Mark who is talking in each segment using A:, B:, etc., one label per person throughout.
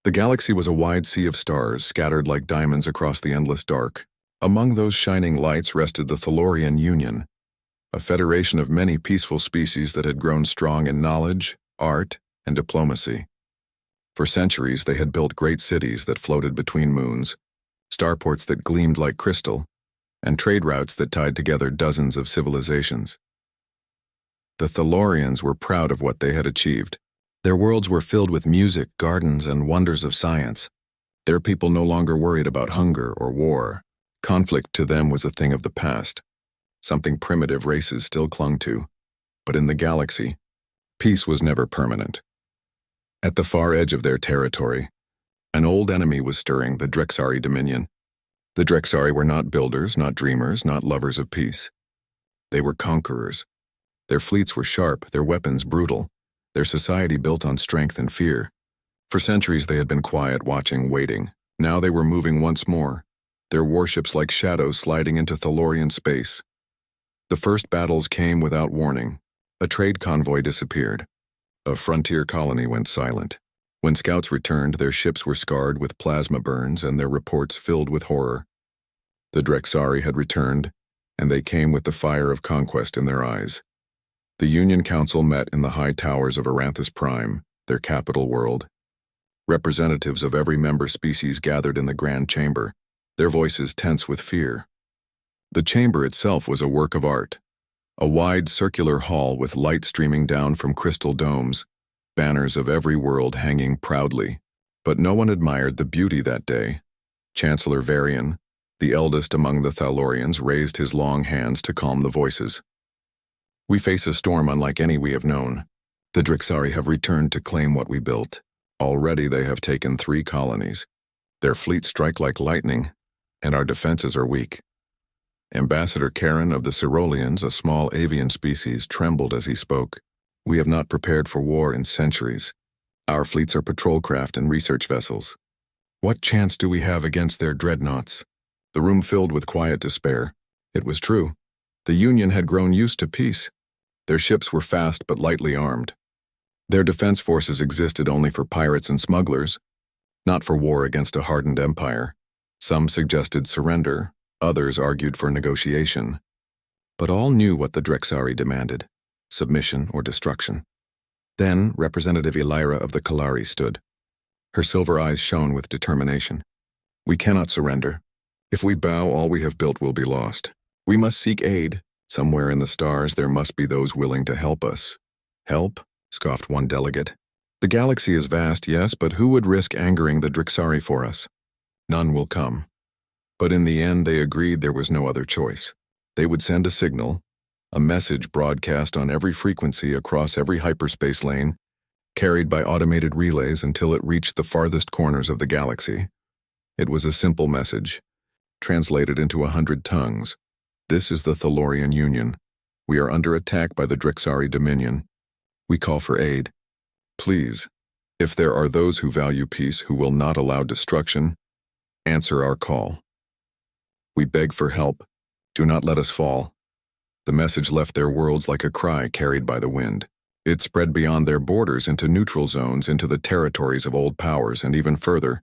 A: The galaxy was a wide sea of stars scattered like diamonds across the endless dark. Among those shining lights rested the Thalorian Union, a federation of many peaceful species that had grown strong in knowledge, art, and diplomacy. For centuries they had built great cities that floated between moons, starports that gleamed like crystal, and trade routes that tied together dozens of civilizations. The Thalorians were proud of what they had achieved. Their worlds were filled with music, gardens, and wonders of science. Their people no longer worried about hunger or war. Conflict to them was a thing of the past, something primitive races still clung to. But in the galaxy, peace was never permanent. At the far edge of their territory, an old enemy was stirring, the Drexari Dominion. The Drexari were not builders, not dreamers, not lovers of peace. They were conquerors. Their fleets were sharp, their weapons brutal, their society built on strength and fear. For centuries they had been quiet, watching, waiting. Now they were moving once more, their warships like shadows sliding into Thalorian space. The first battles came without warning. A trade convoy disappeared. A frontier colony went silent. When scouts returned, their ships were scarred with plasma burns and their reports filled with horror. The Drexari had returned, and they came with the fire of conquest in their eyes. The Union Council met in the high towers of EpicSciFiTales, their capital world. Representatives of every member species gathered in the Grand Chamber, their voices tense with fear. The chamber itself was a work of art, a wide circular hall with light streaming down from crystal domes, banners of every world hanging proudly. But no one admired the beauty that day. Chancellor Varian, the eldest among the Thalorians, raised his long hands to calm the voices. "We face a storm unlike any we have known. The Drexari have returned to claim what we built. Already they have taken 3 colonies. Their fleets strike like lightning, and our defenses are weak." Ambassador Karen of the Cerolians, a small avian species, trembled as he spoke. "We have not prepared for war in centuries. Our fleets are patrol craft and research vessels. What chance do we have against their dreadnoughts?" The room filled with quiet despair. It was true. The Union had grown used to peace. Their ships were fast but lightly armed. Their defense forces existed only for pirates and smugglers, not for war against a hardened empire. Some suggested surrender, others argued for negotiation. But all knew what the Drexari demanded: submission or destruction. Then Representative Elira of the Kalari stood. Her silver eyes shone with determination. "We cannot surrender. If we bow, all we have built will be lost. We must seek aid. Somewhere in the stars there must be those willing to help us." "Help?" scoffed one delegate. "The galaxy is vast, yes, but who would risk angering the Drexari for us? None will come." But in the end they agreed there was no other choice. They would send a signal, a message broadcast on every frequency across every hyperspace lane, carried by automated relays until it reached the farthest corners of the galaxy. It was a simple message, translated into 100 tongues. "This is the Thalorian Union. We are under attack by the Drexari Dominion. We call for aid. Please, if there are those who value peace who will not allow destruction, answer our call. We beg for help. Do not let us fall." The message left their worlds like a cry carried by the wind. It spread beyond their borders into neutral zones, into the territories of old powers, and even further,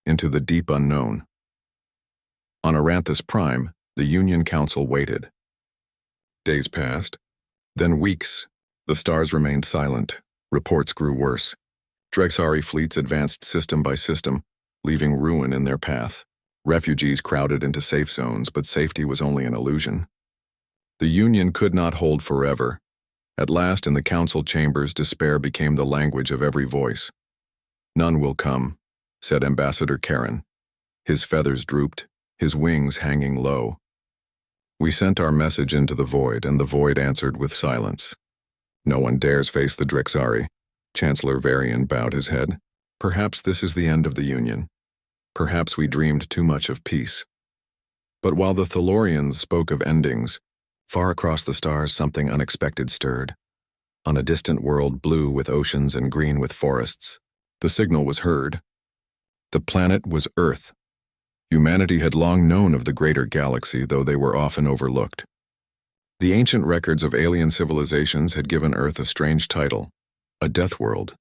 A: into the deep unknown. On EpicSciFiTales, the Union Council waited. Days passed, then weeks. The stars remained silent. Reports grew worse. Drexari fleets advanced system by system, leaving ruin in their path. Refugees crowded into safe zones, but safety was only an illusion. The Union could not hold forever. At last, in the council chambers, despair became the language of every voice. "None will come," said Ambassador Karen. His feathers drooped, his wings hanging low. "We sent our message into the void, and the void answered with silence. No one dares face the Drexari." Chancellor Varian bowed his head. "Perhaps this is the end of the Union. Perhaps we dreamed too much of peace." But while the Thalorians spoke of endings, far across the stars something unexpected stirred. On a distant world, blue with oceans and green with forests, the signal was heard. The planet was Earth. Humanity had long known of the greater galaxy, though they were often overlooked. The ancient records of alien civilizations had given Earth a strange title, a death world.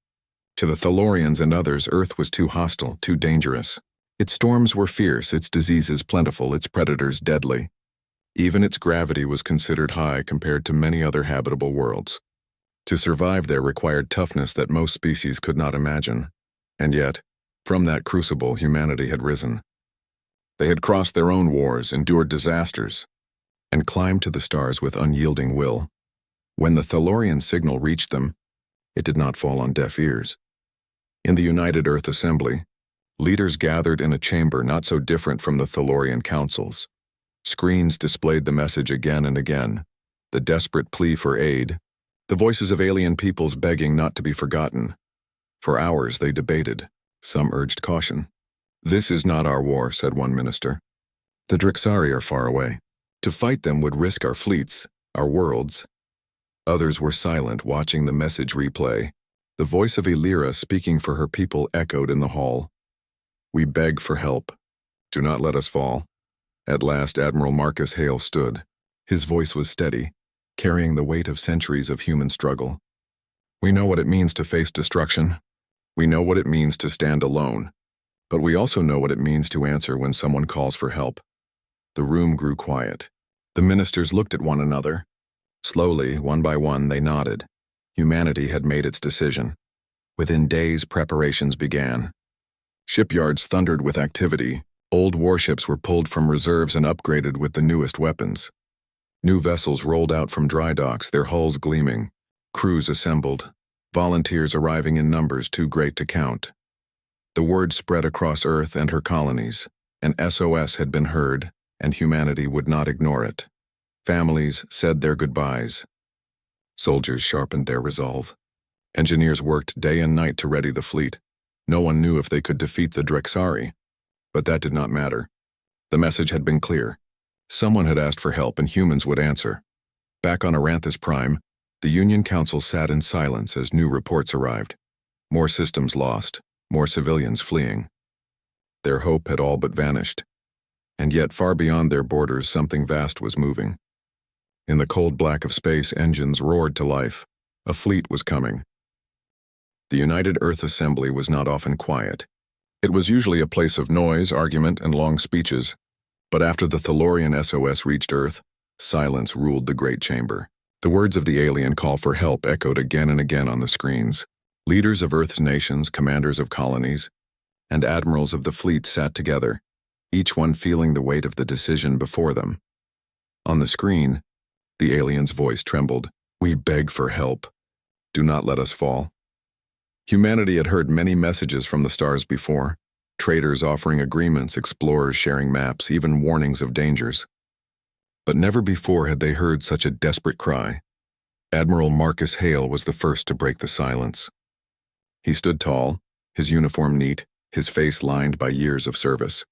A: To the Thalorians and others, Earth was too hostile, too dangerous. Its storms were fierce, its diseases plentiful, its predators deadly. Even its gravity was considered high compared to many other habitable worlds. To survive there required toughness that most species could not imagine. And yet, from that crucible, humanity had risen. They had crossed their own wars, endured disasters, and climbed to the stars with unyielding will. When the Thalorian signal reached them, it did not fall on deaf ears. In the United Earth Assembly, leaders gathered in a chamber not so different from the Thalorian councils. Screens displayed the message again and again, the desperate plea for aid, the voices of alien peoples begging not to be forgotten. For hours they debated. Some urged caution. "This is not our war," said one minister. "The Drixari are far away. To fight them would risk our fleets, our worlds." Others were silent, watching the message replay. The voice of Illyra speaking for her people echoed in the hall. "We beg for help. Do not let us fall." At last Admiral Marcus Hale stood. His voice was steady, carrying the weight of centuries of human struggle. "We know what it means to face destruction. We know what it means to stand alone. But we also know what it means to answer when someone calls for help." The room grew quiet. The ministers looked at one another. Slowly, one by one, they nodded. Humanity had made its decision. Within days, preparations began. Shipyards thundered with activity. Old warships were pulled from reserves and upgraded with the newest weapons. New vessels rolled out from dry docks, their hulls gleaming. Crews assembled, volunteers arriving in numbers too great to count. The word spread across Earth and her colonies. An SOS had been heard, and humanity would not ignore it. Families said their goodbyes. Soldiers sharpened their resolve. Engineers worked day and night to ready the fleet. No one knew if they could defeat the Drixari, but that did not matter. The message had been clear. Someone had asked for help and humans would answer. Back on Aranthus Prime, the Union Council sat in silence as new reports arrived. More systems lost, more civilians fleeing. Their hope had all but vanished. And yet far beyond their borders something vast was moving. In the cold black of space, engines roared to life. A fleet was coming. The United Earth Assembly was not often quiet. It was usually a place of noise, argument, and long speeches. But after the Thalorian SOS reached Earth, silence ruled the great chamber. The words of the alien call for help echoed again and again on the screens. Leaders of Earth's nations, commanders of colonies, and admirals of the fleet sat together, each one feeling the weight of the decision before them. On the screen, the alien's voice trembled. "We beg for help. Do not let us fall." Humanity had heard many messages from the stars before. Traders offering agreements, explorers sharing maps, even warnings of dangers. But never before had they heard such a desperate cry. Admiral Marcus Hale was the first to break the silence. He stood tall, his uniform neat, his face lined by years of service.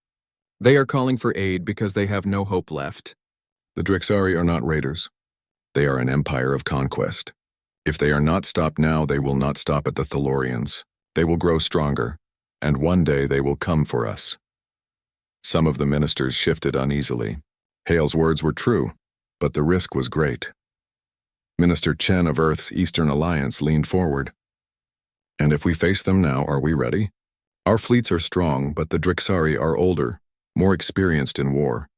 B: "They are calling for aid because they have no hope left."
A: "The Drixari are not raiders. They are an empire of conquest. If they are not stopped now, they will not stop at the Thalorians. They will grow stronger, and one day they will come for us." Some of the ministers shifted uneasily. Hale's words were true, but the risk was great. Minister Chen of Earth's Eastern Alliance leaned forward. "And if we face them now, are we ready? Our fleets are strong, but the Drixari are older, more experienced in war.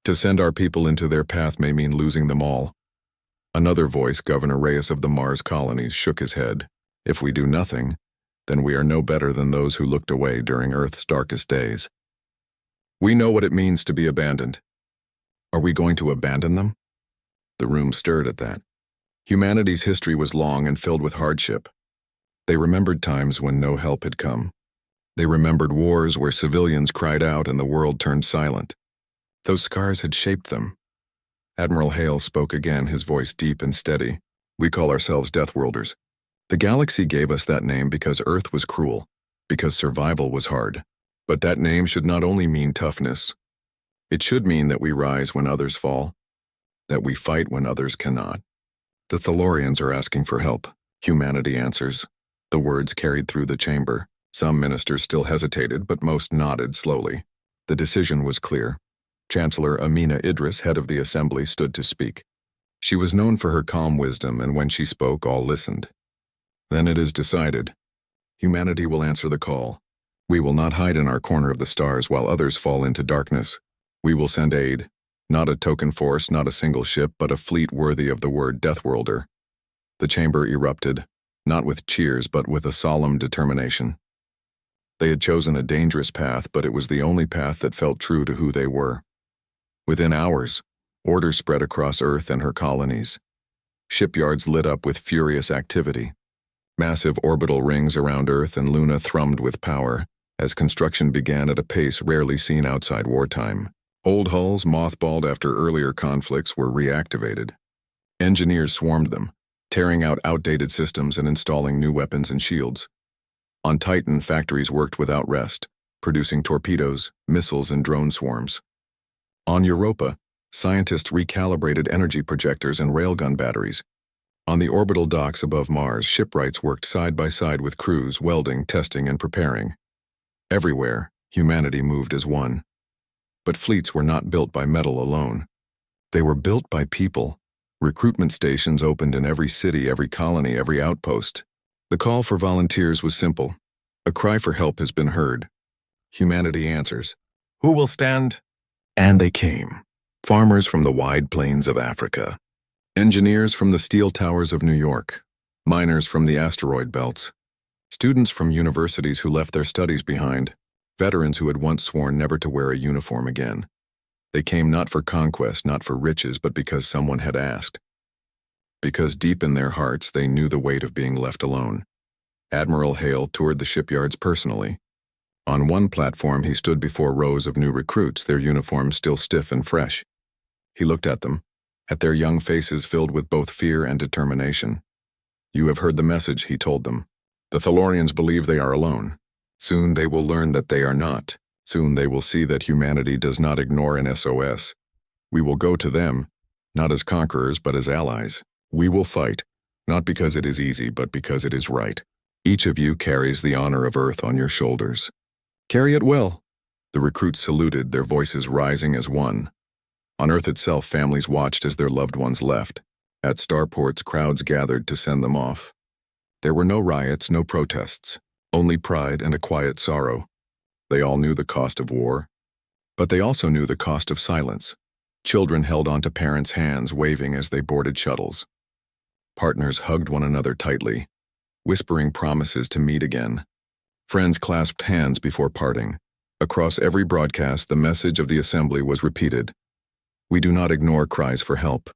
A: To send our people into their path may mean losing them all." Another voice, Governor Reyes of the Mars colonies, shook his head. "If we do nothing, then we are no better than those who looked away during Earth's darkest days. We know what it means to be abandoned. Are we going to abandon them?" The room stirred at that. Humanity's history was long and filled with hardship. They remembered times when no help had come. They remembered wars where civilians cried out and the world turned silent. Those scars had shaped them. Admiral Hale spoke again, his voice deep and steady. "We call ourselves Deathworlders. The galaxy gave us that name because Earth was cruel, because survival was hard. But that name should not only mean toughness. It should mean that we rise when others fall, that we fight when others cannot. The Thalorians are asking for help," humanity answers. The words carried through the chamber. Some ministers still hesitated, but most nodded slowly. The decision was clear. Chancellor Amina Idris, head of the assembly, stood to speak. She was known for her calm wisdom, and when she spoke, all listened. "Then it is decided. Humanity will answer the call. We will not hide in our corner of the stars while others fall into darkness. We will send aid. Not a token force, not a single ship, but a fleet worthy of the word Deathworlder. The chamber erupted, not with cheers, but with a solemn determination. They had chosen a dangerous path, but it was the only path that felt true to who they were. Within hours, order spread across Earth and her colonies. Shipyards lit up with furious activity. Massive orbital rings around Earth and Luna thrummed with power as construction began at a pace rarely seen outside wartime. Old hulls, mothballed after earlier conflicts, were reactivated. Engineers swarmed them, tearing out outdated systems and installing new weapons and shields. On Titan, factories worked without rest, producing torpedoes, missiles, and drone swarms. On Europa, scientists recalibrated energy projectors and railgun batteries. On the orbital docks above Mars, shipwrights worked side by side with crews, welding, testing, and preparing. Everywhere, humanity moved as one. But fleets were not built by metal alone. They were built by people. Recruitment stations opened in every city, every colony, every outpost. The call for volunteers was simple. A cry for help has been heard. Humanity answers. Who will stand? And they came. Farmers from the wide plains of Africa. Engineers from the steel towers of New York. Miners from the asteroid belts. Students from universities who left their studies behind. Veterans who had once sworn never to wear a uniform again. They came not for conquest, not for riches, but because someone had asked. Because deep in their hearts they knew the weight of being left alone. Admiral Hale toured the shipyards personally. On one platform he stood before rows of new recruits, their uniforms still stiff and fresh. He looked at them, at their young faces filled with both fear and determination. You have heard the message, he told them. The Thalorians believe they are alone. Soon they will learn that they are not. Soon they will see that humanity does not ignore an SOS. We will go to them, not as conquerors but as allies. We will fight, not because it is easy but because it is right. Each of you carries the honor of Earth on your shoulders. Carry it well. The recruits saluted, their voices rising as one. On Earth itself, families watched as their loved ones left. At starports, crowds gathered to send them off. There were no riots, no protests, only pride and a quiet sorrow. They all knew the cost of war, but they also knew the cost of silence. Children held onto parents' hands, waving as they boarded shuttles. Partners hugged one another tightly, whispering promises to meet again. Friends clasped hands before parting. Across every broadcast, the message of the assembly was repeated. We do not ignore cries for help.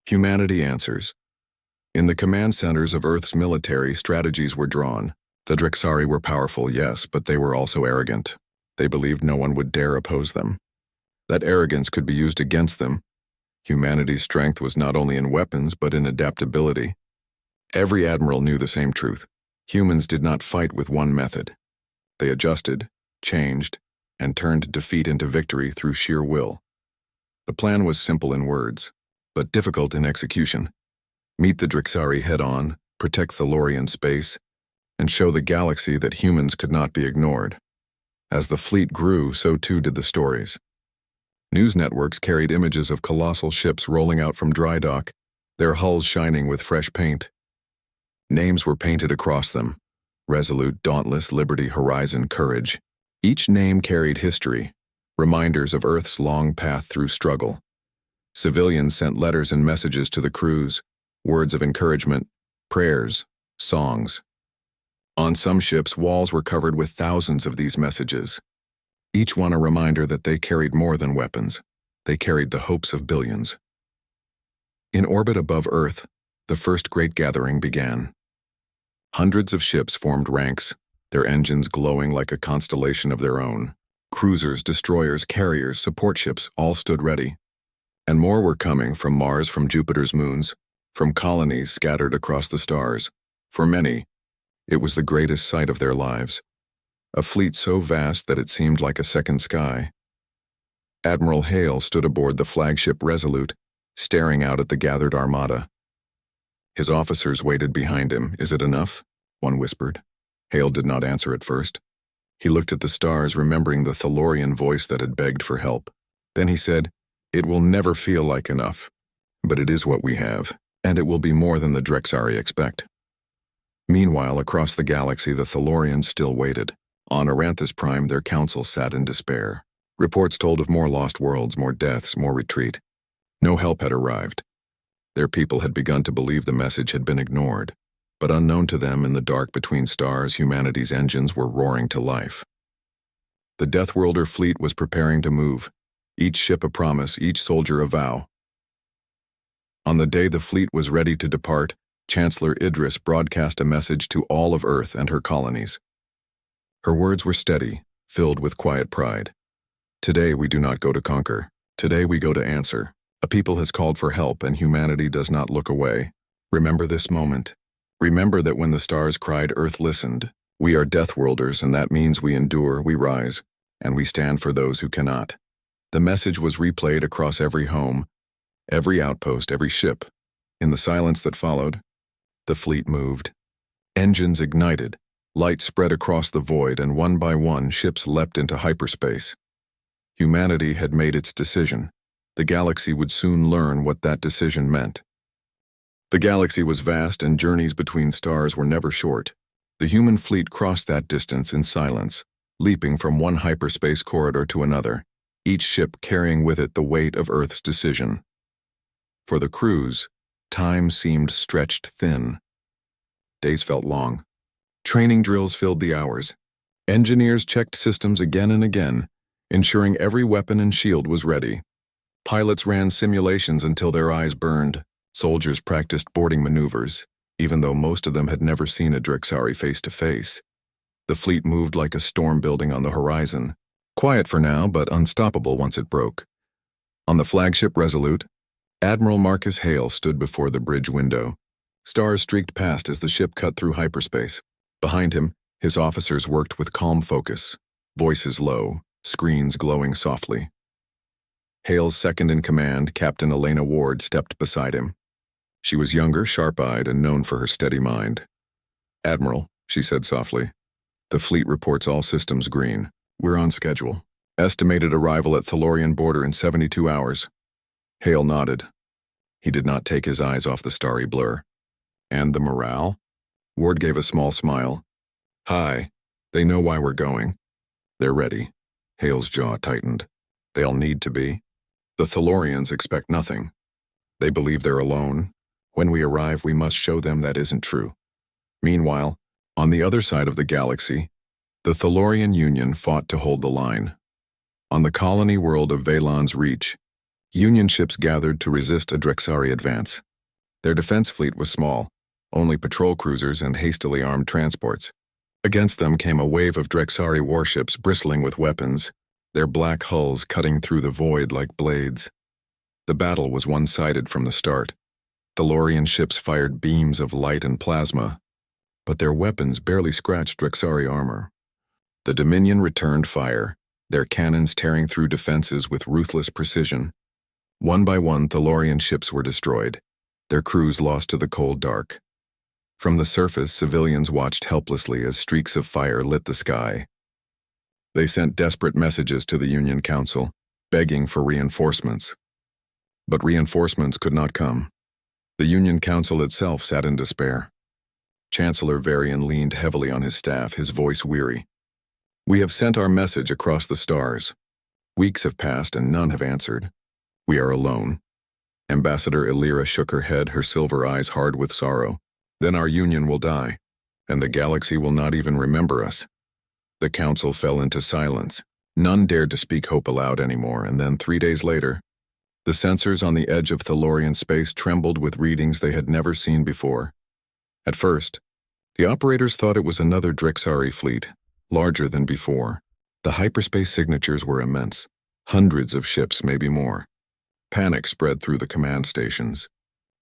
A: Humanity answers. In the command centers of Earth's military, strategies were drawn. The Drexari were powerful, yes, but they were also arrogant. They believed no one would dare oppose them. That arrogance could be used against them. Humanity's strength was not only in weapons, but in adaptability. Every admiral knew the same truth. Humans did not fight with one method. They adjusted, changed, and turned defeat into victory through sheer will. The plan was simple in words, but difficult in execution. Meet the Drexari head-on, protect Thalorian space, and show the galaxy that humans could not be ignored. As the fleet grew, so too did the stories. News networks carried images of colossal ships rolling out from dry dock, their hulls shining with fresh paint. Names were painted across them: Resolute, Dauntless, Liberty, Horizon, Courage. Each name carried history, reminders of Earth's long path through struggle. Civilians sent letters and messages to the crews, words of encouragement, prayers, songs. On some ships, walls were covered with thousands of these messages. Each one a reminder that they carried more than weapons. They carried the hopes of billions. In orbit above Earth, the first great gathering began. Hundreds of ships formed ranks, their engines glowing like a constellation of their own. Cruisers, destroyers, carriers, support ships all stood ready. And more were coming from Mars, from Jupiter's moons, from colonies scattered across the stars. For many, it was the greatest sight of their lives. A fleet so vast that it seemed like a second sky. Admiral Hale stood aboard the flagship Resolute, staring out at the gathered armada. His officers waited behind him. Is it enough? One whispered. Hale did not answer at first. He looked at the stars, remembering the Thalorian voice that had begged for help. Then he said, It will never feel like enough, but it is what we have, and it will be more than the Drexari expect. Meanwhile, across the galaxy, the Thalorians still waited. On Aranthus Prime, their council sat in despair. Reports told of more lost worlds, more deaths, more retreat. No help had arrived. Their people had begun to believe the message had been ignored. But unknown to them, in the dark between stars, humanity's engines were roaring to life. The Deathworlder fleet was preparing to move. Each ship a promise, each soldier a vow. On the day the fleet was ready to depart, Chancellor Idris broadcast a message to all of Earth and her colonies. Her words were steady, filled with quiet pride. Today we do not go to conquer. Today we go to answer. A people has called for help, and humanity does not look away. Remember this moment. Remember that when the stars cried, Earth listened. We are Deathworlders, and that means we endure, we rise, and we stand for those who cannot. The message was replayed across every home, every outpost, every ship. In the silence that followed, the fleet moved. Engines ignited, light spread across the void, and one by one ships leapt into hyperspace. Humanity had made its decision. The galaxy would soon learn what that decision meant. The galaxy was vast, and journeys between stars were never short. The human fleet crossed that distance in silence, leaping from one hyperspace corridor to another, each ship carrying with it the weight of Earth's decision. For the crews, time seemed stretched thin. Days felt long. Training drills filled the hours. Engineers checked systems again and again, ensuring every weapon and shield was ready. Pilots ran simulations until their eyes burned. Soldiers practiced boarding maneuvers, even though most of them had never seen a Drexari face-to-face. The fleet moved like a storm building on the horizon, quiet for now, but unstoppable once it broke. On the flagship Resolute, Admiral Marcus Hale stood before the bridge window. Stars streaked past as the ship cut through hyperspace. Behind him, his officers worked with calm focus, voices low, screens glowing softly. Hale's second-in-command, Captain Elena Ward, stepped beside him. She was younger, sharp-eyed, and known for her steady mind. "Admiral," she said softly, "the fleet reports all systems green. We're on schedule. Estimated arrival at Thalorian border in 72 hours. Hale nodded. He did not take his eyes off the starry blur. "And the morale?" Ward gave a small smile. "High. They know why we're going. They're ready." Hale's jaw tightened. "They'll need to be. The Thalorians expect nothing. They believe they're alone. When we arrive, we must show them that isn't true." Meanwhile, on the other side of the galaxy, the Thalorian Union fought to hold the line. On the colony world of Valon's Reach, Union ships gathered to resist a Drexari advance. Their defense fleet was small, only patrol cruisers and hastily armed transports. Against them came a wave of Drexari warships bristling with weapons, their black hulls cutting through the void like blades. The battle was one-sided from the start. Thalorian ships fired beams of light and plasma, but their weapons barely scratched Drexari armor. The Dominion returned fire, their cannons tearing through defenses with ruthless precision. One by one, Thalorian ships were destroyed, their crews lost to the cold dark. From the surface, civilians watched helplessly as streaks of fire lit the sky. They sent desperate messages to the Union Council, begging for reinforcements. But reinforcements could not come. The Union Council itself sat in despair. Chancellor Varian leaned heavily on his staff, his voice weary. "We have sent our message across the stars. Weeks have passed and none have answered. We are alone." Ambassador Illyra shook her head, her silver eyes hard with sorrow. "Then our union will die, and the galaxy will not even remember us." The council fell into silence. None dared to speak hope aloud anymore, and then 3 days later, the sensors on the edge of Thalorian space trembled with readings they had never seen before. At first, the operators thought it was another Drexari fleet, larger than before. The hyperspace signatures were immense, hundreds of ships, maybe more. Panic spread through the command stations.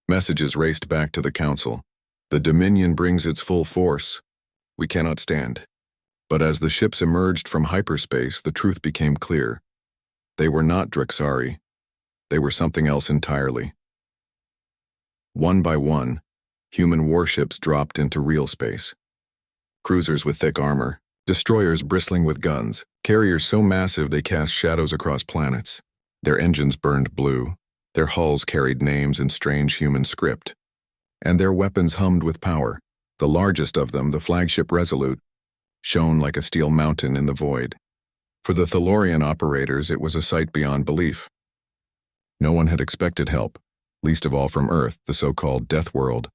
A: Messages raced back to the council. "The Dominion brings its full force. We cannot stand." But as the ships emerged from hyperspace, the truth became clear. They were not Drexari. They were something else entirely. One by one, human warships dropped into real space. Cruisers with thick armor, destroyers bristling with guns, carriers so massive they cast shadows across planets. Their engines burned blue, their hulls carried names in strange human script, and their weapons hummed with power. The largest of them, the flagship Resolute, shone like a steel mountain in the void. For the Thalorian operators, it was a sight beyond belief. No one had expected help, least of all from Earth, the so-called Deathworld.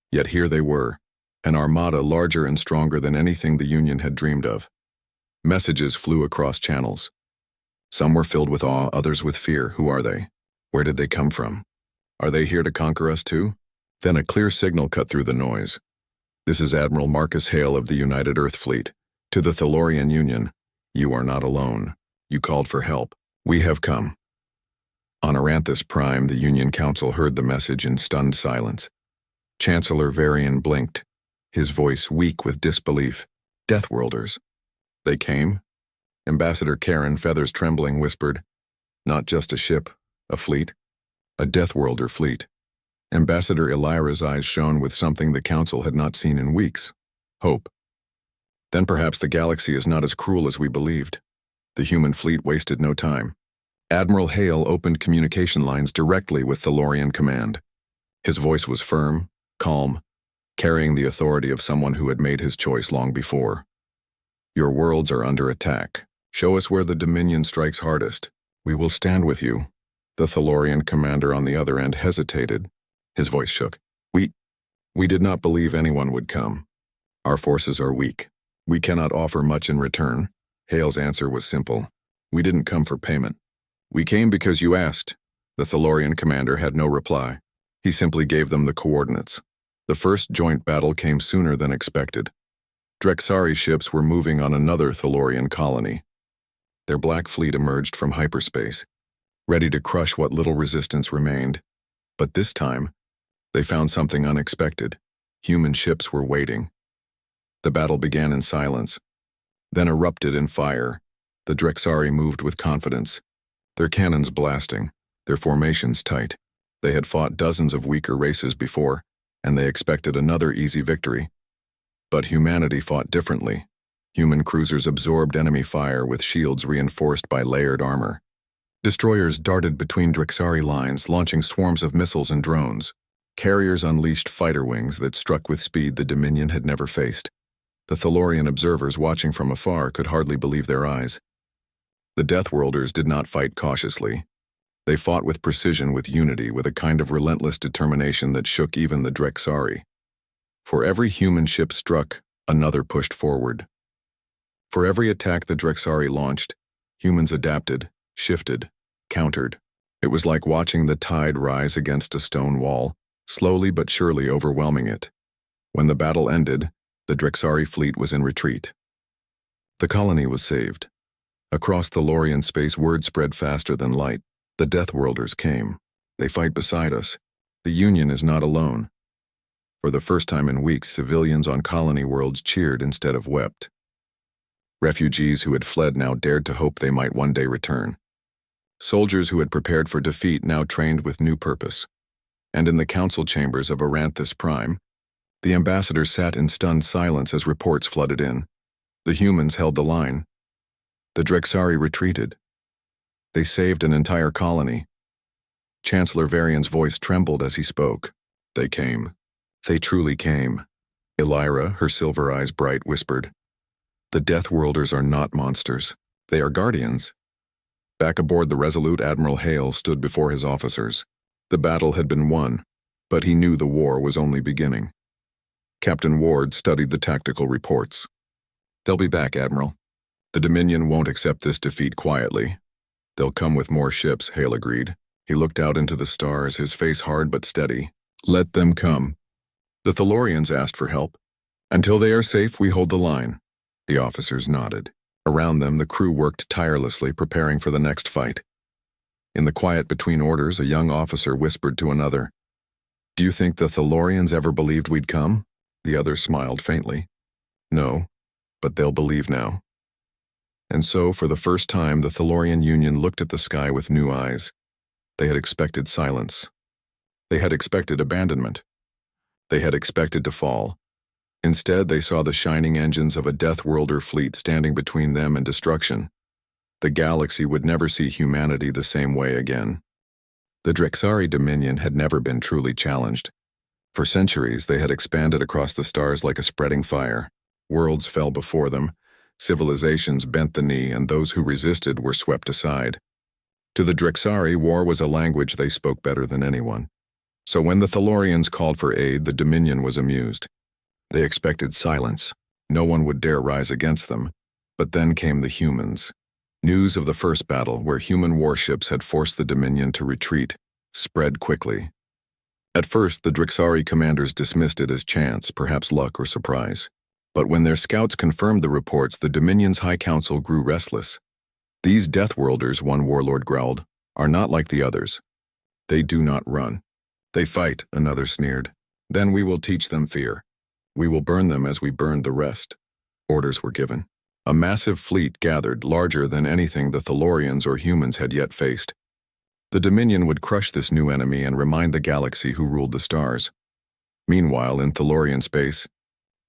A: Yet here they were, an armada larger and stronger than anything the Union had dreamed of. Messages flew across channels. Some were filled with awe, others with fear. Who are they? Where did they come from? Are they here to conquer us too? Then a clear signal cut through the noise. This is Admiral Marcus Hale of the United Earth Fleet. To the Thalorian Union, you are not alone. You called for help. We have come. On Aranthus Prime, the Union Council heard the message in stunned silence. Chancellor Varian blinked, his voice weak with disbelief. Deathworlders. They came? Ambassador Karen, feathers trembling, whispered, not just a ship, a fleet. A Deathworlder fleet. Ambassador Elira's eyes shone with something the Council had not seen in weeks. Hope. Then perhaps the galaxy is not as cruel as we believed. The human fleet wasted no time. Admiral Hale opened communication lines directly with Thalorian Command. His voice was firm, calm, carrying the authority of someone who had made his choice long before. Your worlds are under attack. Show us where the Dominion strikes hardest. We will stand with you. The Thalorian commander on the other end hesitated. His voice shook. We did not believe anyone would come. Our forces are weak. We cannot offer much in return. Hale's answer was simple. We didn't come for payment. We came because you asked. The Thalorian commander had no reply. He simply gave them the coordinates. The first joint battle came sooner than expected. Drexari ships were moving on another Thalorian colony. Their black fleet emerged from hyperspace, ready to crush what little resistance remained. But this time, they found something unexpected. Human ships were waiting. The battle began in silence, then erupted in fire. The Drexari moved with confidence, their cannons blasting, their formations tight. They had fought dozens of weaker races before, and they expected another easy victory. But humanity fought differently. Human cruisers absorbed enemy fire with shields reinforced by layered armor. Destroyers darted between Drexari lines, launching swarms of missiles and drones. Carriers unleashed fighter wings that struck with speed the Dominion had never faced. The Thalorian observers watching from afar could hardly believe their eyes. The Deathworlders did not fight cautiously. They fought with precision, with unity, with a kind of relentless determination that shook even the Drexari. For every human ship struck, another pushed forward. For every attack the Drexari launched, humans adapted, shifted, countered. It was like watching the tide rise against a stone wall, slowly but surely overwhelming it. When the battle ended, the Drexari fleet was in retreat. The colony was saved. Across Thalorian space, word spread faster than light. The Deathworlders came. They fight beside us. The Union is not alone. For the first time in weeks, civilians on colony worlds cheered instead of wept. Refugees who had fled now dared to hope they might one day return. Soldiers who had prepared for defeat now trained with new purpose. And in the council chambers of Aranthus Prime, the ambassador sat in stunned silence as reports flooded in. The humans held the line. The Drexari retreated. They saved an entire colony. Chancellor Varian's voice trembled as he spoke. They came. They truly came. Elira, her silver eyes bright, whispered, the Deathworlders are not monsters. They are guardians. Back aboard the Resolute, Admiral Hale stood before his officers. The battle had been won, but he knew the war was only beginning. Captain Ward studied the tactical reports. They'll be back, Admiral. The Dominion won't accept this defeat quietly. They'll come with more ships, Hale agreed. He looked out into the stars, his face hard but steady. Let them come. The Thalorians asked for help. Until they are safe, we hold the line. The officers nodded. Around them, the crew worked tirelessly, preparing for the next fight. In the quiet between orders, a young officer whispered to another, Do you think the Thalorians ever believed we'd come? The other smiled faintly. No, but they'll believe now. And so, for the first time, the Thalorian Union looked at the sky with new eyes. They had expected silence. They had expected abandonment. They had expected to fall. Instead, they saw the shining engines of a Deathworlder fleet standing between them and destruction. The galaxy would never see humanity the same way again. The Drexari Dominion had never been truly challenged. For centuries, they had expanded across the stars like a spreading fire. Worlds fell before them, civilizations bent the knee, and those who resisted were swept aside. To the Drixari, war was a language they spoke better than anyone. So when the Thalorians called for aid, the Dominion was amused. They expected silence. No one would dare rise against them. But then came the humans. News of the first battle, where human warships had forced the Dominion to retreat, spread quickly. At first, the Drixari commanders dismissed it as chance, perhaps luck or surprise. But when their scouts confirmed the reports, the Dominion's High Council grew restless. "These Deathworlders," one warlord growled, "are not like the others. They do not run. They fight," another sneered. "Then we will teach them fear. We will burn them as we burned the rest." Orders were given. A massive fleet gathered, larger than anything the Thalorians or humans had yet faced. The Dominion would crush this new enemy and remind the galaxy who ruled the stars. Meanwhile, in Thalorian space,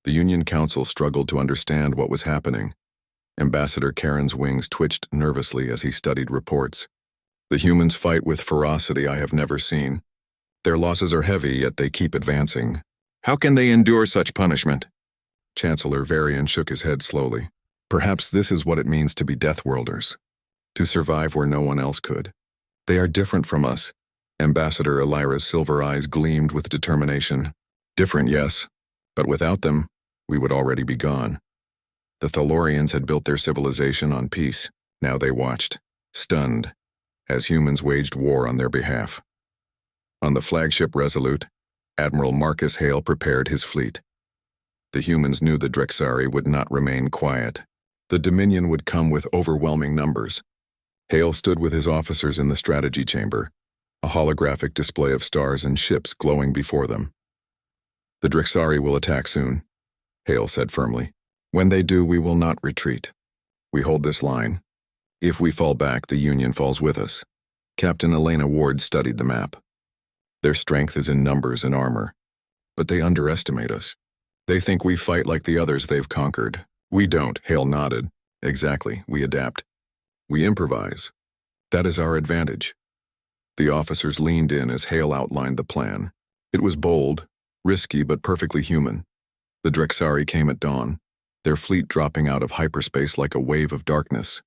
A: the Union Council struggled to understand what was happening. Ambassador Karen's wings twitched nervously as he studied reports. "The humans fight with ferocity I have never seen. Their losses are heavy, yet they keep advancing. How can they endure such punishment?" Chancellor Varian shook his head slowly. "Perhaps this is what it means to be Deathworlders. To survive where no one else could. They are different from us." Ambassador Elira's silver eyes gleamed with determination. "Different, yes, but without them, we would already be gone." The Thalorians had built their civilization on peace. Now they watched, stunned, as humans waged war on their behalf. On the flagship Resolute, Admiral Marcus Hale prepared his fleet. The humans knew the Drixari would not remain quiet. The Dominion would come with overwhelming numbers. Hale stood with his officers in the strategy chamber, a holographic display of stars and ships glowing before them. "The Drixari will attack soon," Hale said firmly. "When they do, we will not retreat. We hold this line. If we fall back, the Union falls with us." Captain Elena Ward studied the map. "Their strength is in numbers and armor, but they underestimate us. They think we fight like the others they've conquered. We don't," Hale nodded. "Exactly, we adapt. We improvise. That is our advantage." The officers leaned in as Hale outlined the plan. It was bold, risky, but perfectly human. The Drixari came at dawn, their fleet dropping out of hyperspace like a wave of darkness.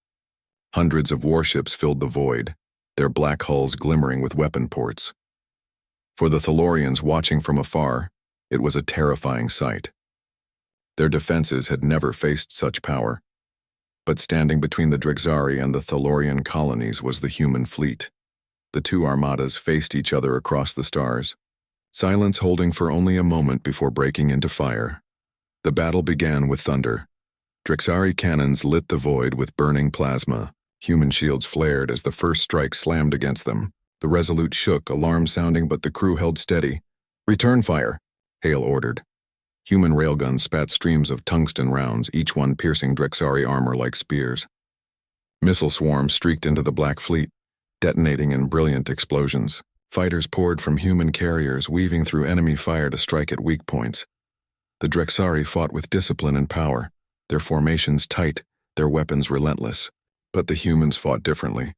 A: Hundreds of warships filled the void, their black hulls glimmering with weapon ports. For the Thalorians watching from afar, it was a terrifying sight. Their defenses had never faced such power. But standing between the Drixari and the Thalorian colonies was the human fleet. The two armadas faced each other across the stars, silence holding for only a moment before breaking into fire. The battle began with thunder. Drixari cannons lit the void with burning plasma. Human shields flared as the first strike slammed against them. The Resolute shook, alarm sounding, but the crew held steady. "Return fire," Hale ordered. Human railguns spat streams of tungsten rounds, each one piercing Drixari armor like spears. Missile swarms streaked into the Black Fleet, detonating in brilliant explosions. Fighters poured from human carriers, weaving through enemy fire to strike at weak points. The Drixari fought with discipline and power, their formations tight, their weapons relentless. But the humans fought differently.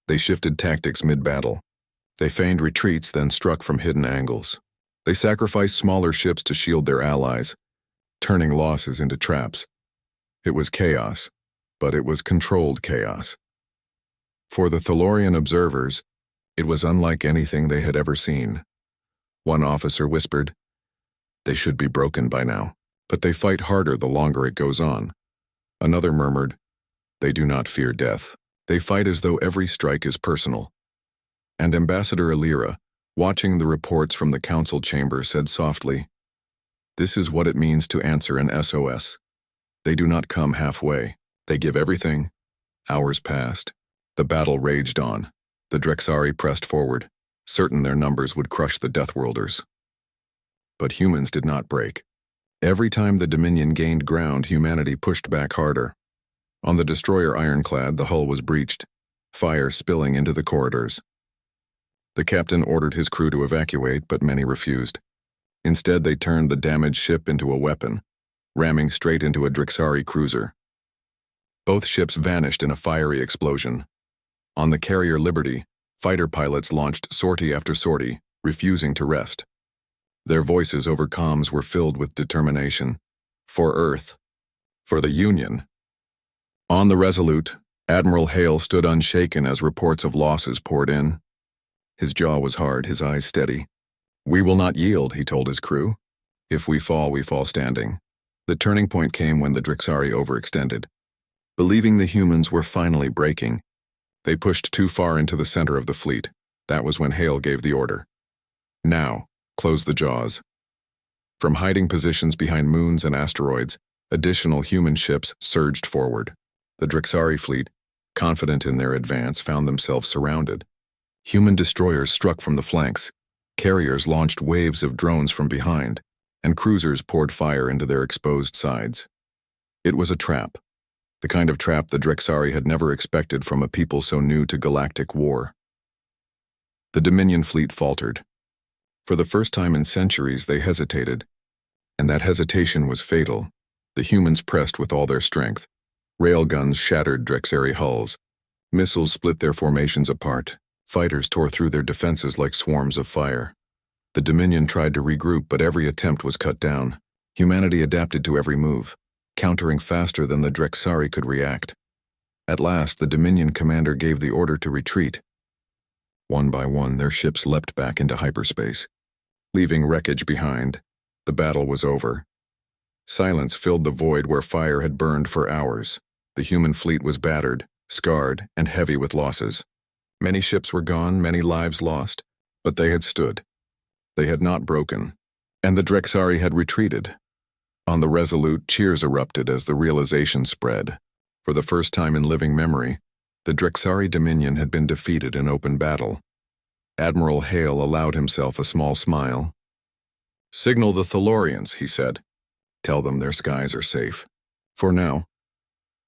A: They shifted tactics mid-battle. They feigned retreats, then struck from hidden angles. They sacrificed smaller ships to shield their allies, turning losses into traps. It was chaos, but it was controlled chaos. For the Thalorian observers, it was unlike anything they had ever seen. One officer whispered, "They should be broken by now, but they fight harder the longer it goes on." Another murmured, "They do not fear death. They fight as though every strike is personal." And Ambassador Elira, watching the reports from the council chamber, said softly, "This is what it means to answer an SOS. They do not come halfway. They give everything." Hours passed. The battle raged on. The Drixari pressed forward, certain their numbers would crush the Deathworlders. But humans did not break. Every time the Dominion gained ground, humanity pushed back harder. On the destroyer Ironclad, the hull was breached, fire spilling into the corridors. The captain ordered his crew to evacuate, but many refused. Instead, they turned the damaged ship into a weapon, ramming straight into a Drixari cruiser. Both ships vanished in a fiery explosion. On the carrier Liberty, fighter pilots launched sortie after sortie, refusing to rest. Their voices over comms were filled with determination. For Earth. For the Union. On the Resolute, Admiral Hale stood unshaken as reports of losses poured in. His jaw was hard, his eyes steady. "We will not yield," he told his crew. "If we fall standing." The turning point came when the Drixari overextended. Believing the humans were finally breaking, they pushed too far into the center of the fleet. That was when Hale gave the order. "Now, close the jaws." From hiding positions behind moons and asteroids, additional human ships surged forward. The Drixari fleet, confident in their advance, found themselves surrounded. Human destroyers struck from the flanks, carriers launched waves of drones from behind, and cruisers poured fire into their exposed sides. It was a trap, the kind of trap the Drixari had never expected from a people so new to galactic war. The Dominion fleet faltered. For the first time in centuries, they hesitated, and that hesitation was fatal. The humans pressed with all their strength. Railguns shattered Drixari hulls. Missiles split their formations apart. Fighters tore through their defenses like swarms of fire. The Dominion tried to regroup, but every attempt was cut down. Humanity adapted to every move, countering faster than the Drixari could react. At last, the Dominion commander gave the order to retreat. One by one, their ships leapt back into hyperspace. Leaving wreckage behind, the battle was over. Silence filled the void where fire had burned for hours. The human fleet was battered, scarred, and heavy with losses. Many ships were gone, many lives lost, but they had stood. They had not broken, and the Drixari had retreated. On the Resolute, cheers erupted as the realization spread. For the first time in living memory, the Drixari Dominion had been defeated in open battle. Admiral Hale allowed himself a small smile. "Signal the Thalorians," he said. "Tell them their skies are safe. For now."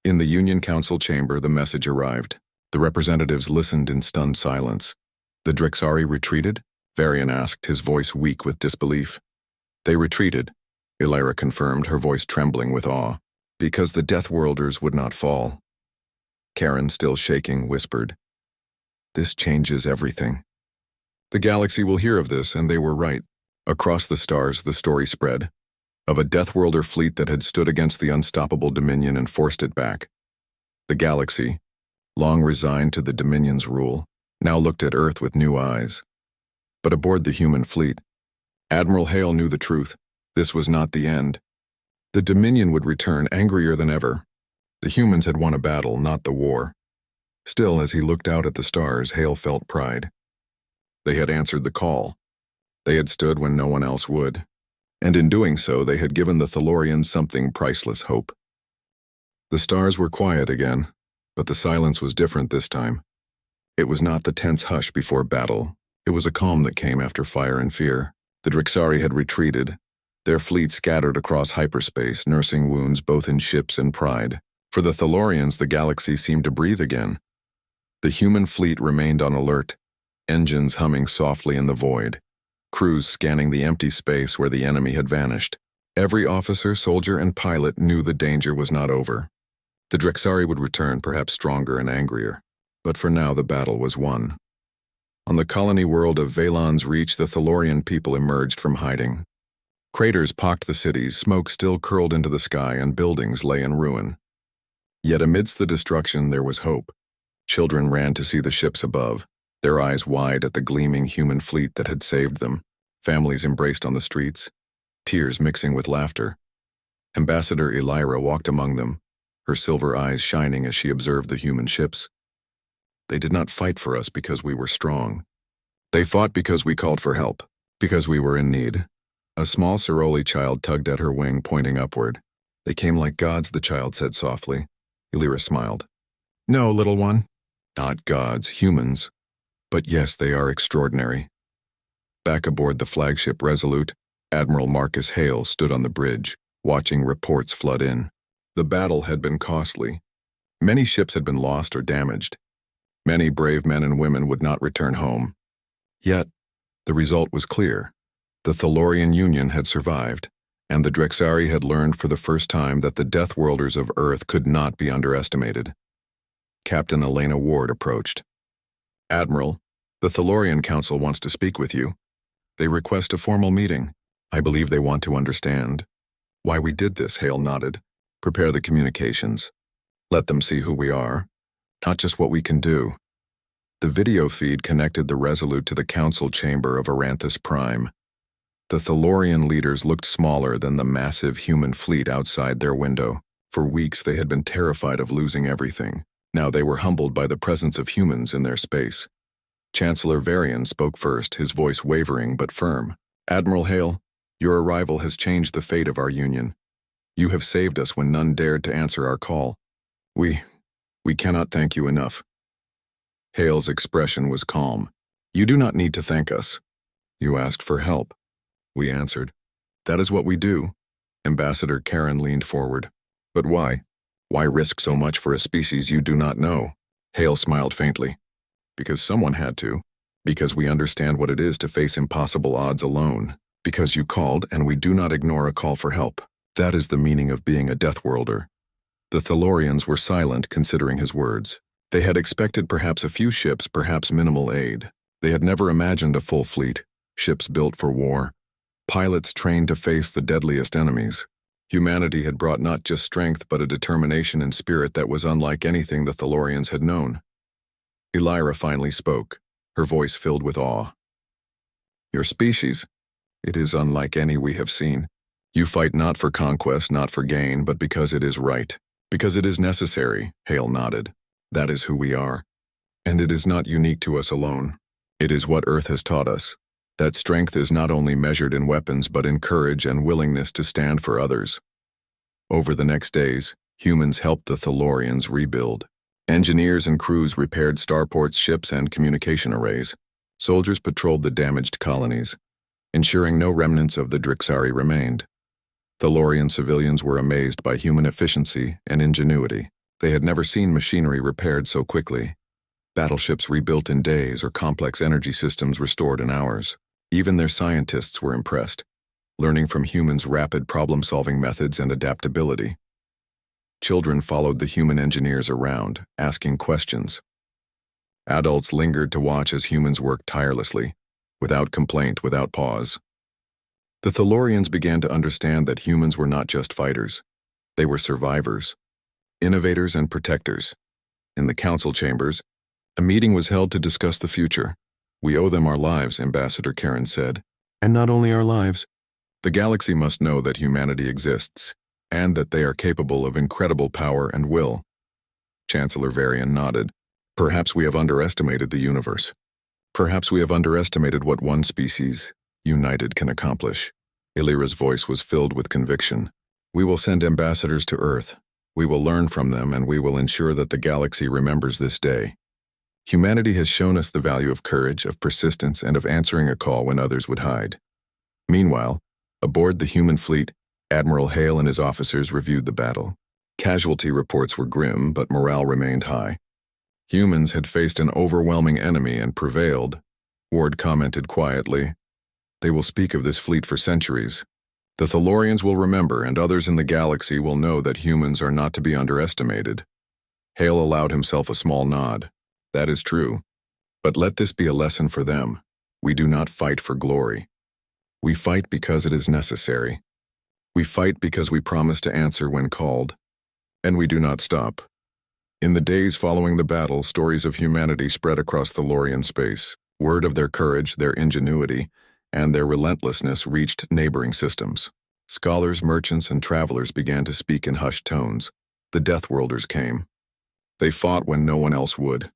A: In the Union Council chamber, the message arrived. The representatives listened in stunned silence. "The Drixari retreated?" Varian asked, his voice weak with disbelief. "They retreated," Illyra confirmed, her voice trembling with awe, "because the Deathworlders would not fall." Karen, still shaking, whispered, "This changes everything." The galaxy will hear of this, and they were right. Across the stars, the story spread, of a Deathworlder fleet that had stood against the unstoppable Dominion and forced it back. The galaxy, long resigned to the Dominion's rule, now looked at Earth with new eyes. But aboard the human fleet, Admiral Hale knew the truth. This was not the end. The Dominion would return angrier than ever. The humans had won a battle, not the war. Still, as he looked out at the stars, Hale felt pride. They had answered the call. They had stood when no one else would. And in doing so, they had given the Thalorians something priceless: hope. The stars were quiet again, but the silence was different this time. It was not the tense hush before battle. It was a calm that came after fire and fear. The Drixari had retreated, their fleet scattered across hyperspace, nursing wounds both in ships and pride. For the Thalorians, the galaxy seemed to breathe again. The human fleet remained on alert, engines humming softly in the void, crews scanning the empty space where the enemy had vanished. Every officer, soldier, and pilot knew the danger was not over. The Drixari would return, perhaps stronger and angrier, but for now the battle was won. On the colony world of Valon's Reach, the Thalorian people emerged from hiding. Craters pocked the cities, smoke still curled into the sky, and buildings lay in ruin. Yet amidst the destruction there was hope. Children ran to see the ships above, their eyes wide at the gleaming human fleet that had saved them. Families embraced on the streets, tears mixing with laughter. Ambassador Illyra walked among them, her silver eyes shining as she observed the human ships. "They did not fight for us because we were strong. They fought because we called for help, because we were in need." A small Ceroli child tugged at her wing, pointing upward. "They came like gods," the child said softly. Illyra smiled. "No, little one. Not gods, humans. But yes, they are extraordinary." Back aboard the flagship Resolute, Admiral Marcus Hale stood on the bridge, watching reports flood in. The battle had been costly. Many ships had been lost or damaged. Many brave men and women would not return home. Yet, the result was clear. The Thalorian Union had survived, and the Drixari had learned for the first time that the Deathworlders of Earth could not be underestimated. Captain Elena Ward approached. "Admiral, the Thalorian Council wants to speak with you. They request a formal meeting." I believe they want to understand. Why we did this, Hale nodded. Prepare the communications. Let them see who we are, not just what we can do. The video feed connected the Resolute to the council chamber of Aranthus Prime. The Thalorian leaders looked smaller than the massive human fleet outside their window. For weeks they had been terrified of losing everything. Now they were humbled by the presence of humans in their space. Chancellor Varian spoke first, his voice wavering but firm. Admiral Hale, your arrival has changed the fate of our Union. You have saved us when none dared to answer our call. We cannot thank you enough. Hale's expression was calm. You do not need to thank us. You asked for help. We answered. That is what we do. Ambassador Karen leaned forward. But why? Why risk so much for a species you do not know? Hale smiled faintly. Because someone had to. Because we understand what it is to face impossible odds alone. Because you called and we do not ignore a call for help. That is the meaning of being a Deathworlder. The Thalorians were silent considering his words. They had expected perhaps a few ships, perhaps minimal aid. They had never imagined a full fleet, ships built for war, pilots trained to face the deadliest enemies. Humanity had brought not just strength but a determination and spirit that was unlike anything the Thalorians had known. Elira finally spoke, her voice filled with awe. Your species, it is unlike any we have seen. You fight not for conquest, not for gain, but because it is right. Because it is necessary, Hale nodded. That is who we are. And it is not unique to us alone. It is what Earth has taught us. That strength is not only measured in weapons but in courage and willingness to stand for others. Over the next days, humans helped the Thalorians rebuild. Engineers and crews repaired starports, ships, and communication arrays. Soldiers patrolled the damaged colonies, ensuring no remnants of the Drixari remained. Thalorian civilians were amazed by human efficiency and ingenuity. They had never seen machinery repaired so quickly. Battleships rebuilt in days or complex energy systems restored in hours. Even their scientists were impressed, learning from humans' rapid problem-solving methods and adaptability. Children followed the human engineers around, asking questions. Adults lingered to watch as humans worked tirelessly, without complaint, without pause. The Thalorians began to understand that humans were not just fighters. They were survivors, innovators and protectors. In the council chambers, a meeting was held to discuss the future. We owe them our lives, Ambassador Karen said. And not only our lives. The galaxy must know that humanity exists, and that they are capable of incredible power and will. Chancellor Varian nodded. Perhaps we have underestimated the universe. Perhaps we have underestimated what one species, united, can accomplish. Illyra's voice was filled with conviction. We will send ambassadors to Earth. We will learn from them, and we will ensure that the galaxy remembers this day. Humanity has shown us the value of courage, of persistence, and of answering a call when others would hide. Meanwhile, aboard the human fleet, Admiral Hale and his officers reviewed the battle. Casualty reports were grim, but morale remained high. Humans had faced an overwhelming enemy and prevailed. Ward commented quietly. They will speak of this fleet for centuries. The Thalorians will remember, and others in the galaxy will know that humans are not to be underestimated. Hale allowed himself a small nod. That is true. But let this be a lesson for them. We do not fight for glory. We fight because it is necessary. We fight because we promise to answer when called. And we do not stop. In the days following the battle, stories of humanity spread across Thalorian space. Word of their courage, their ingenuity, and their relentlessness reached neighboring systems. Scholars, merchants, and travelers began to speak in hushed tones. The Deathworlders came. They fought when no one else would.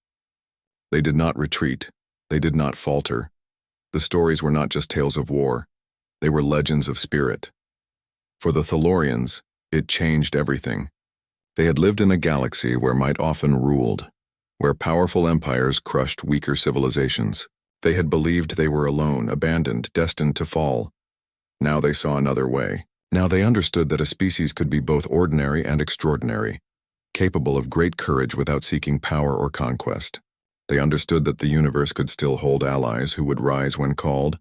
A: They did not retreat. They did not falter. The stories were not just tales of war. They were legends of spirit. For the Thalorians, it changed everything. They had lived in a galaxy where might often ruled, where powerful empires crushed weaker civilizations. They had believed they were alone, abandoned, destined to fall. Now they saw another way. Now they understood that a species could be both ordinary and extraordinary, capable of great courage without seeking power or conquest. They understood that the universe could still hold allies who would rise when called,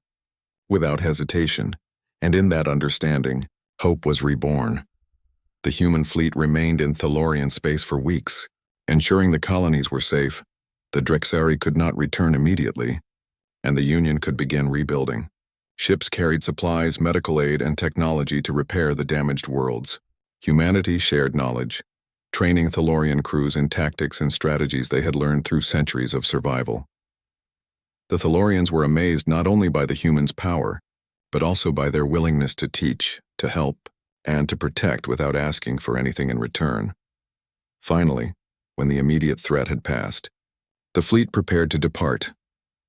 A: without hesitation, and in that understanding, hope was reborn. The human fleet remained in Thalorian space for weeks, ensuring the colonies were safe. The Drixari could not return immediately, and the Union could begin rebuilding. Ships carried supplies, medical aid, and technology to repair the damaged worlds. Humanity shared knowledge, training Thalorian crews in tactics and strategies they had learned through centuries of survival. The Thalorians were amazed not only by the humans' power, but also by their willingness to teach, to help, and to protect without asking for anything in return. Finally, when the immediate threat had passed, the fleet prepared to depart.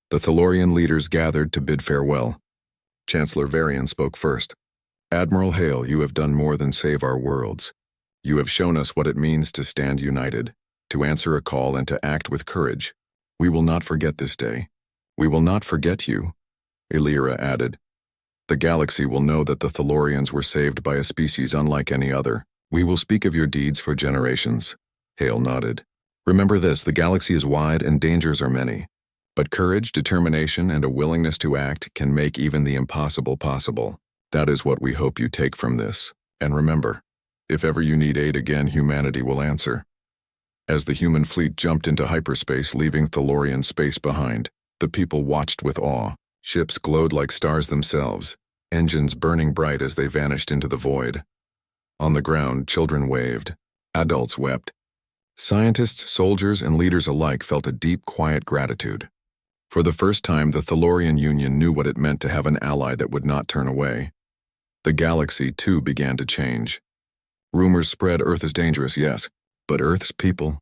A: The Thalorian leaders gathered to bid farewell. Chancellor Varian spoke first. "Admiral Hale, you have done more than save our worlds. You have shown us what it means to stand united, to answer a call and to act with courage. We will not forget this day. We will not forget you," Illyra added. "The galaxy will know that the Thalorians were saved by a species unlike any other. We will speak of your deeds for generations." Hale nodded. "Remember this, the galaxy is wide and dangers are many. But courage, determination, and a willingness to act can make even the impossible possible. That is what we hope you take from this. And remember, if ever you need aid again, humanity will answer." As the human fleet jumped into hyperspace, leaving Thalorian space behind, the people watched with awe. Ships glowed like stars themselves, engines burning bright as they vanished into the void. On the ground, children waved. Adults wept. Scientists, soldiers, and leaders alike felt a deep, quiet gratitude. For the first time, the Thalorian Union knew what it meant to have an ally that would not turn away. The galaxy, too, began to change. Rumors spread Earth is dangerous, yes, but Earth's people,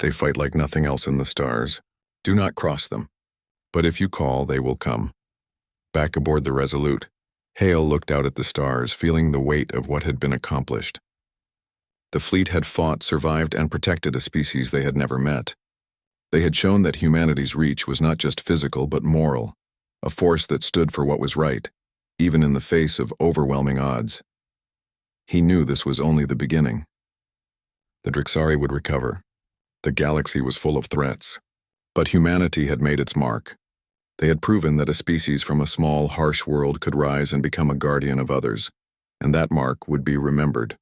A: they fight like nothing else in the stars. Do not cross them. But if you call, they will come. Back aboard the Resolute, Hale looked out at the stars, feeling the weight of what had been accomplished. The fleet had fought, survived, and protected a species they had never met. They had shown that humanity's reach was not just physical but moral, a force that stood for what was right, even in the face of overwhelming odds. He knew this was only the beginning. The Drixari would recover. The galaxy was full of threats. But humanity had made its mark. They had proven that a species from a small, harsh world could rise and become a guardian of others, and that mark would be remembered.